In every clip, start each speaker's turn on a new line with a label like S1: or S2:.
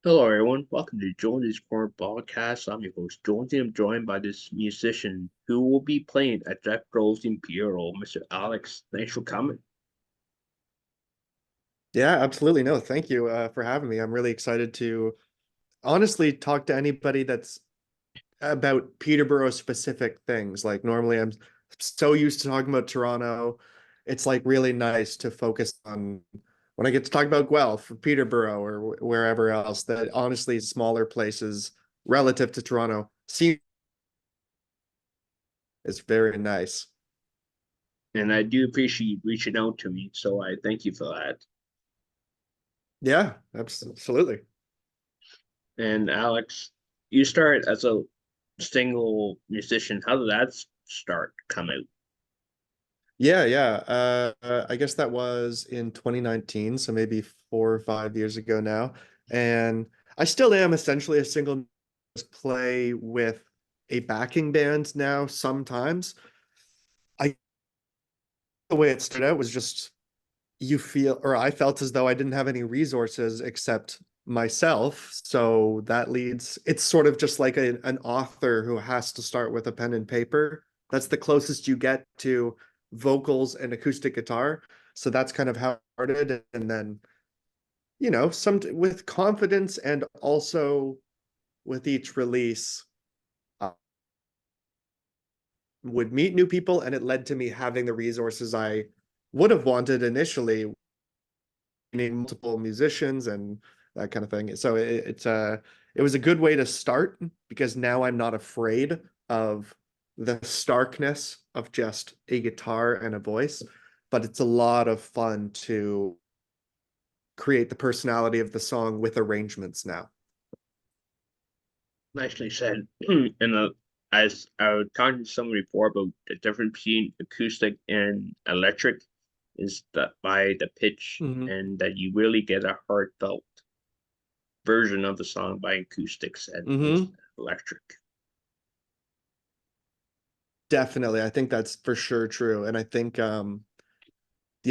S1: Hello, everyone. Welcome to Jonesy's Corner Podcast. I'm your host, Jonesy. I'm joined by this musician who will be playing at Jeff Grove's Imperial, Mr. Alex. Thanks for coming.
S2: Yeah, absolutely. No, thank you for having me. I'm really excited to honestly talk to anybody that's about Peterborough specific things. Like normally I'm so used to talking about Toronto. It's like really nice to focus on when I get to talk about Guelph or Peterborough or wherever else that honestly smaller places relative to Toronto seem is very nice.
S1: And I do appreciate you reaching out to me, so I thank you for that.
S2: Yeah, absolutely.
S1: And Alex, you started as a single musician. How did that start come out?
S2: Yeah. I guess that was in 2019, so maybe 4 or 5 years ago now. And I still am essentially a single play with a backing band now sometimes. I The way it started out was just you feel or I felt as though I didn't have any resources except myself. So that leads it's sort of just like an author who has to start with a pen and paper. That's the closest you get to vocals and acoustic guitar. So that's kind of how it started. And then, some with confidence and also with each release, uh, would meet new people, and it led to me having the resources I would have wanted initially, need multiple musicians and that kind of thing. So it was a good way to start because now I'm not afraid of the starkness of just a guitar and a voice, but it's a lot of fun to create the personality of the song with arrangements now.
S1: Nicely said. And as I was talking to someone before about the difference between acoustic and electric is that by the pitch
S2: Mhm.
S1: and that you really get a heartfelt version of the song by acoustics and
S2: Hmm.
S1: electric.
S2: Definitely. I think that's for sure true. And I think the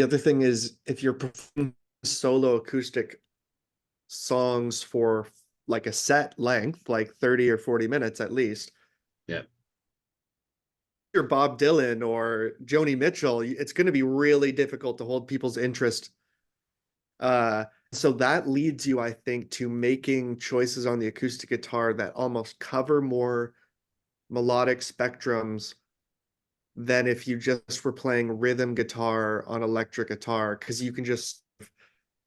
S2: other thing is if you're performing solo acoustic songs for like a set length, like 30 or 40 minutes at least,
S1: Yeah,
S2: you're Bob Dylan or Joni Mitchell, it's going to be really difficult to hold people's interest. So that leads you, I think, to making choices on the acoustic guitar that almost cover more melodic spectrums than if you just were playing rhythm guitar on electric guitar, because you can just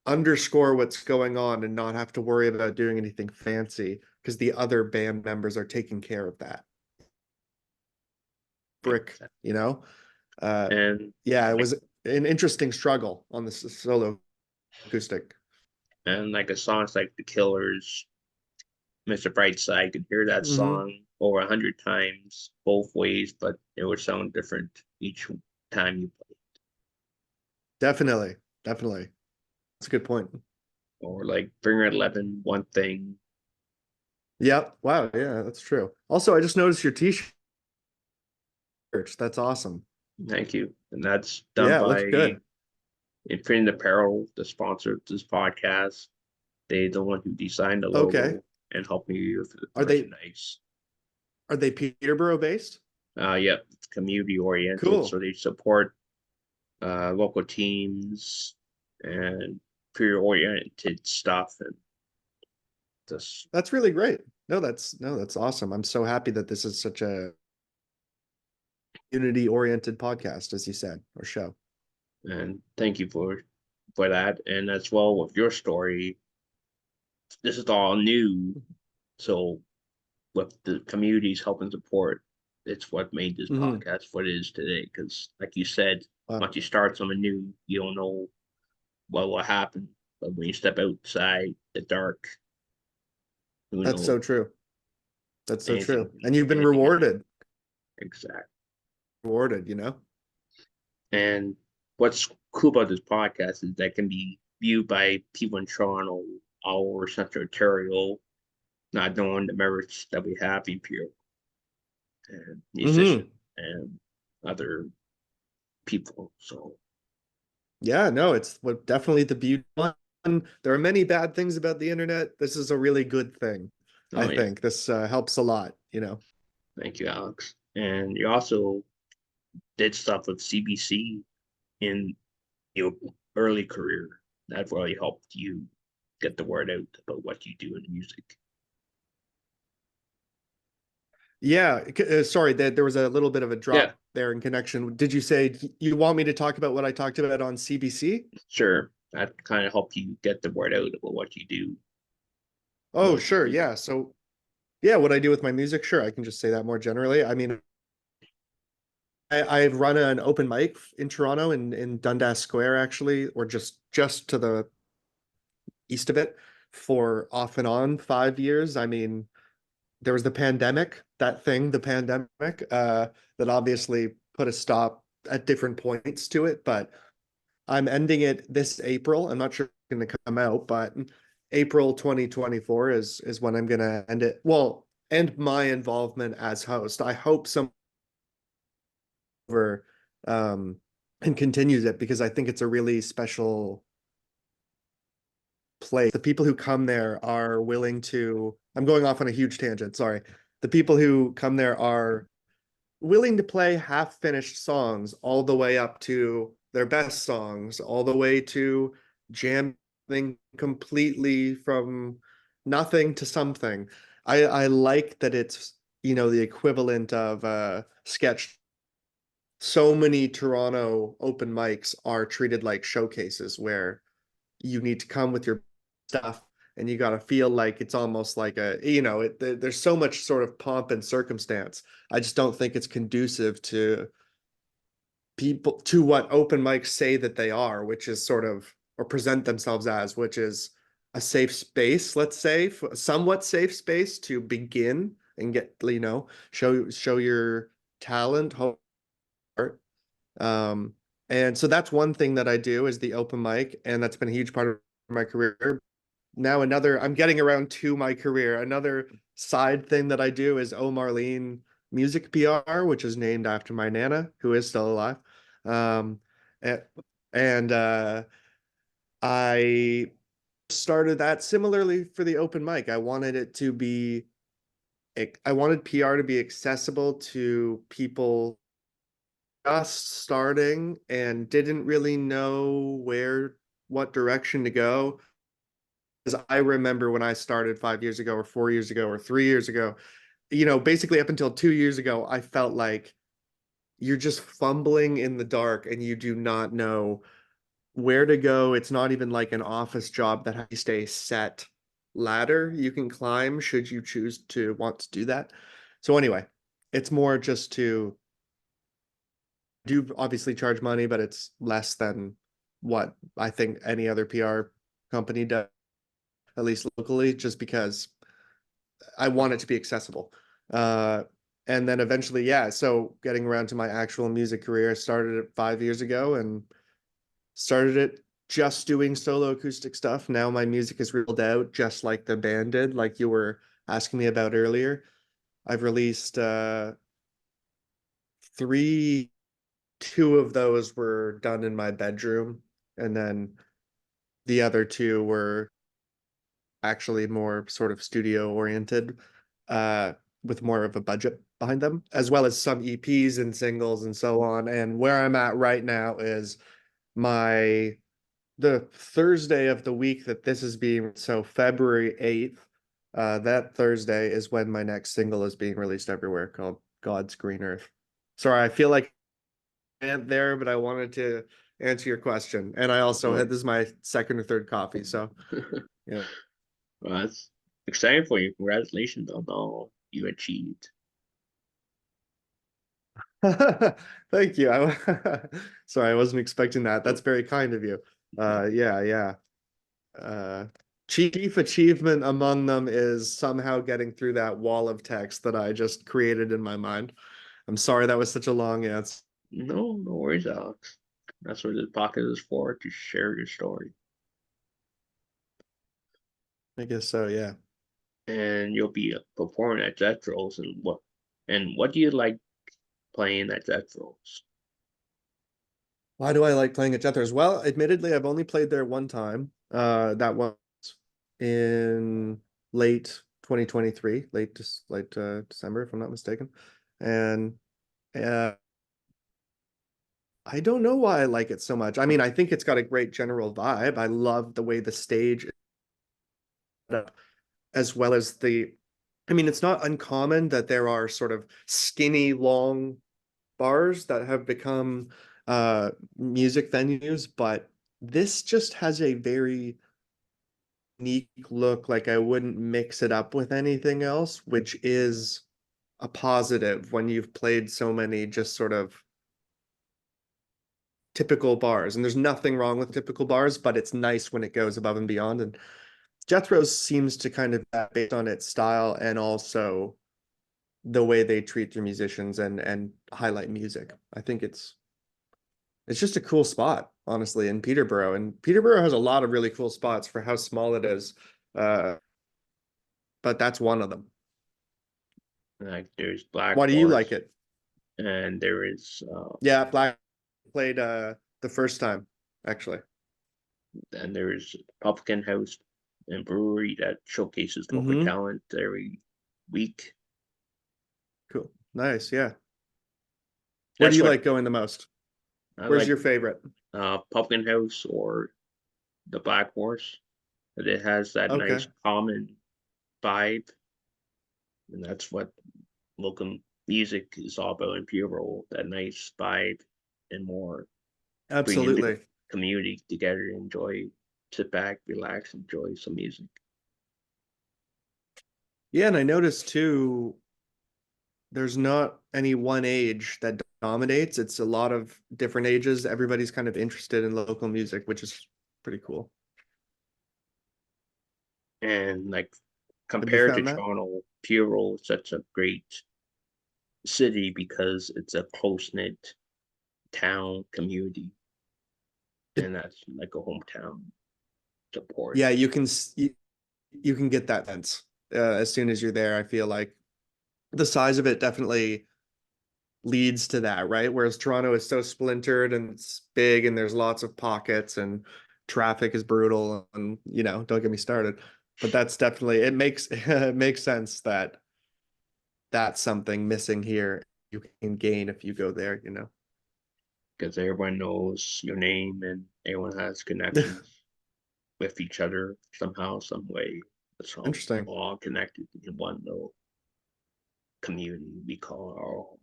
S2: underscore what's going on and not have to worry about doing anything fancy because the other band members are taking care of that. Brick,
S1: exactly.
S2: you know? Uh,
S1: And
S2: yeah, it
S1: like
S2: was an interesting struggle on the solo acoustic.
S1: like a songs like The Killers, Mr. Brightside, you could hear that
S2: Hmm.
S1: song over 100 times both ways, but it would sound different each time you play.
S2: Definitely, definitely. That's a good point.
S1: Or like Bring Red 11, One Thing.
S2: Yep. Wow. Yeah, that's true. Also, I just noticed your t-shirt. That's awesome.
S1: Thank you. And that's done
S2: Yeah, it looks
S1: by
S2: good.
S1: Infinite Apparel, the sponsor of this podcast. They the one who designed the
S2: Okay.
S1: logo and helped me with the
S2: Are they
S1: merchandise.
S2: are they Peterborough based?
S1: Yep, it's community oriented, so
S2: Cool.
S1: they support local teams and career oriented stuff and this.
S2: That's really great. No, that's awesome. I'm so happy that this is such a unity oriented podcast, as you said, or show.
S1: And thank you for that. And as well with your story, this is all new. So with the communities help and support, it's what made this
S2: Hmm.
S1: podcast what it is today. Because like you said,
S2: Wow.
S1: once you start something new, you don't know what will happen. But when you step outside the dark, who
S2: That's
S1: knows?
S2: so true. That's so
S1: Anything,
S2: true. And you've been
S1: anything can happen.
S2: rewarded.
S1: Exactly.
S2: Rewarded, you know?
S1: And what's cool about this podcast is that can be viewed by people in Toronto or Central Ontario, not knowing the merits that we have in Pure and musicians
S2: Hmm.
S1: and other people. So
S2: Yeah, no, it's what definitely the beauty. there are many bad things about the internet. This is a really good thing. I
S1: Oh yeah,
S2: think this helps a lot, you know.
S1: thank you, Alex. And you also did stuff with CBC in your early career. That really helped you get the word out about what you do in music.
S2: Yeah, sorry, there was a little bit of a
S1: Yeah,
S2: drop there in connection. Did you say you want me to talk about what I talked about on CBC?
S1: sure. That kind of helped you get the word out about what you do
S2: Oh,
S1: about your
S2: sure.
S1: music.
S2: Yeah. So, yeah, what I do with my music, sure, I can just say that more generally. I mean, I've run an open mic in Toronto in Dundas Square, actually, or just to the east of it for off and on 5 years. I mean, there was the pandemic, that thing, the pandemic, that obviously put a stop at different points to it, but I'm ending it this April. I'm not sure if it's going to come out, but April 2024 is when I'm going to end it. Well, end my involvement as host. I hope some over and continues it because I think it's a really special place. The people who come there are willing to, I'm going off on a huge tangent, sorry. The people who come there are willing to play half finished songs all the way up to their best songs, all the way to jamming completely from nothing to something. I like that it's, you know, the equivalent of sketch. So many Toronto open mics are treated like showcases where you need to come with your stuff and you got to feel like it's almost like a, you know, there's so much sort of pomp and circumstance. I just don't think it's conducive to people, to what open mics say that they are, which is sort of, or present themselves as, which is a safe space, let's say, somewhat safe space to begin and get, you know, show your talent, heart. um and so that's one thing that I do is the open mic, and that's been a huge part of my career. Now another, I'm getting around to my career. Another side thing that I do is O'Marlene Music PR, which is named after my nana, who is still alive. Um, and, and I started that similarly for the open mic. I wanted it to be, I wanted PR to be accessible to people just starting and didn't really know what direction to go. Because I remember when I started 5 years ago, or 4 years ago, or 3 years ago, you know, basically up until 2 years ago, I felt like you're just fumbling in the dark and you do not know where to go. It's not even like an office job that has a set ladder you can climb should you choose to want to do that. So anyway, it's more just to do obviously charge money, but it's less than what I think any other PR company does, at least locally, just because I want it to be accessible. Uh, and then eventually, yeah. So getting around to my actual music career, I started it 5 years ago and started it just doing solo acoustic stuff. Now my music is reeled out just like the band did, like you were asking me about earlier. I've released three, two of those were done in my bedroom, and then the other two were actually more sort of studio oriented, uh, with more of a budget behind them, as well as some EPs and singles and so on. And where I'm at right now is my the Thursday of the week that this is being, so February 8th, that Thursday is when my next single is being released everywhere, called God's Green Earth. Sorry, I feel like I am there, but I wanted to answer your question. And I also
S1: Oh,
S2: had, this is my second or third coffee, so yeah.
S1: well, that's exciting for you. Congratulations on all you achieved.
S2: Thank you. Sorry, I wasn't expecting that. That's
S1: Oh,
S2: very kind of you.
S1: yeah.
S2: Yeah, yeah. Uh, chief achievement among them is somehow getting through that wall of text that I just created in my mind. I'm sorry that was such a long answer.
S1: No, no worries, Alex. That's what this pocket is for, to share your story.
S2: I guess so, yeah.
S1: And you'll be performing at Zetro's, and what do you like playing at Zetro's?
S2: Why do I like playing at Jethro's? Well, admittedly, I've only played there one time. That was in late 2023, late December, if I'm not mistaken. And uh, I don't know why I like it so much. I mean, I think it's got a great general vibe. I love the way the stage is set up, as well as I mean, it's not uncommon that there are sort of skinny, long bars that have become music venues, but this just has a very unique look. Like I wouldn't mix it up with anything else, which is a positive when you've played so many just sort of typical bars. And there's nothing wrong with typical bars, but it's nice when it goes above and beyond. And Jethro's seems to kind of based on its style and also the way they treat their musicians and highlight music. I think it's just a cool spot, honestly, in Peterborough. And Peterborough has a lot of really cool spots for how small it is. Uh, but that's one of them.
S1: Like there's Black
S2: Why do you like
S1: Horse,
S2: it?
S1: and there is
S2: Yeah, Black played the first time, actually.
S1: and there's Pumpkin House and Brewery that showcases local
S2: Mm-hmm.
S1: talent every week.
S2: Cool. Nice. Yeah. Where do
S1: That's
S2: you
S1: what
S2: like going the most?
S1: I
S2: Where's
S1: like,
S2: your favorite?
S1: Pumpkin House or the Black Horse. That it has that
S2: Okay.
S1: nice common vibe, and that's what local music is all about in Peterborough. That nice vibe and more, bringing the
S2: Absolutely.
S1: community together to enjoy, sit back, relax, enjoy some music.
S2: Yeah, and I noticed too, there's not any one age that dominates. It's a lot of different ages. Everybody's kind of interested in local music, which is pretty cool.
S1: And like
S2: Have you
S1: compared to
S2: found that?
S1: Toronto, Peterborough is such a great city because it's a close knit town community,
S2: It,
S1: and that's like a hometown support.
S2: yeah, you can get that sense as soon as you're there. I feel like the size of it definitely leads to that, right? Whereas Toronto is so splintered and it's big and there's lots of pockets and traffic is brutal and don't get me started. But that's definitely it makes it makes sense that that's something missing here you can gain if you go there.
S1: Because everyone knows your name and everyone has connections with each other somehow, some way. So
S2: Interesting.
S1: all connected in one little community we call our own.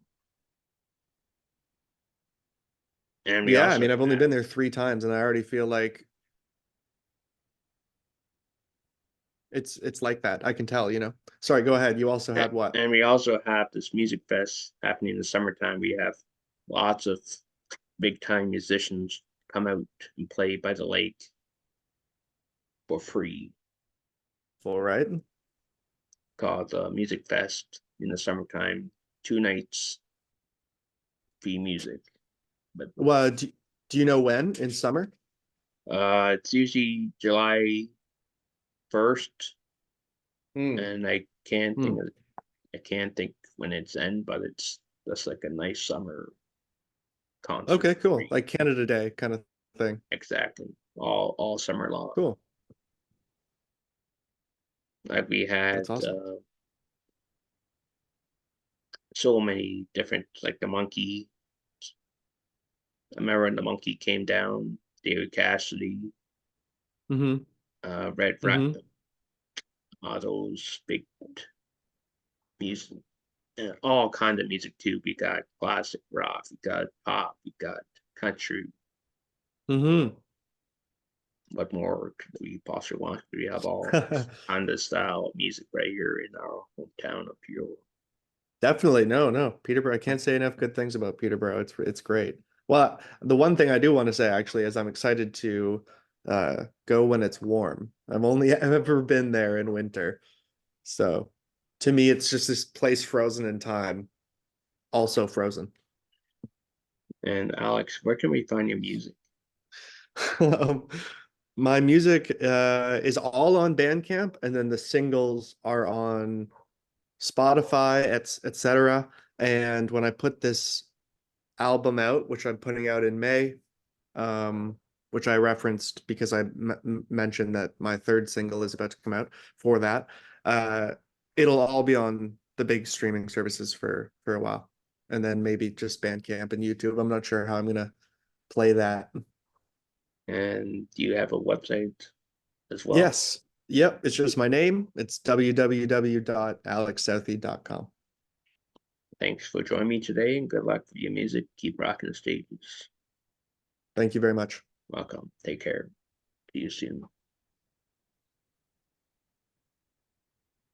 S1: And we
S2: Yeah, I
S1: also
S2: mean, I've only
S1: have,
S2: been there 3 times and I already feel like it's like that. I can tell. Sorry, go ahead. You also had what?
S1: and we also have this music fest happening in the summertime. We have lots of big time musicians come out and play by the lake for free,
S2: Full, right?
S1: called Music Fest in the summertime. 2 nights free music, but
S2: Well, do you know when in summer?
S1: it's usually July 1st,
S2: Hmm.
S1: and
S2: Hmm.
S1: I can't think when it's end, but it's just like a nice summer concert
S2: Okay,
S1: for
S2: cool.
S1: free.
S2: Like Canada Day kind of thing.
S1: Exactly, all summer long.
S2: Cool.
S1: Like we had
S2: That's awesome.
S1: so many different, like the Monkey. I remember when the Monkey came down, David Cassidy,
S2: Mm-hmm.
S1: Red Rat,
S2: Mm-hmm.
S1: all those big music, all kind of music too. We got classic rock, we got pop, we got country.
S2: Mm-hmm.
S1: What more could we possibly want? We have all kind of style of music right here in our hometown of Peoria.
S2: Definitely. No, no. Peterborough. I can't say enough good things about Peterborough. It's great. Well, the one thing I do want to say actually is I'm excited to go when it's warm. I've only ever been there in winter. So to me, it's just this place frozen in time, also frozen.
S1: And Alex, where can we find your music?
S2: Um, my music is all on Bandcamp, and then the singles are on Spotify, etc. And when I put this album out, which I'm putting out in May, um, which I referenced because I mentioned that my third single is about to come out for that. Uh, it'll all be on the big streaming services for a while, and then maybe just Bandcamp and YouTube. I'm not sure how I'm gonna play that.
S1: And do you have a website as well?
S2: Yes. Yep. It's just my name. It's www.alexsouthey.com.
S1: Thanks for joining me today, and good luck with your music. Keep rocking the stages.
S2: Thank you very much.
S1: Welcome. Take care. See you soon.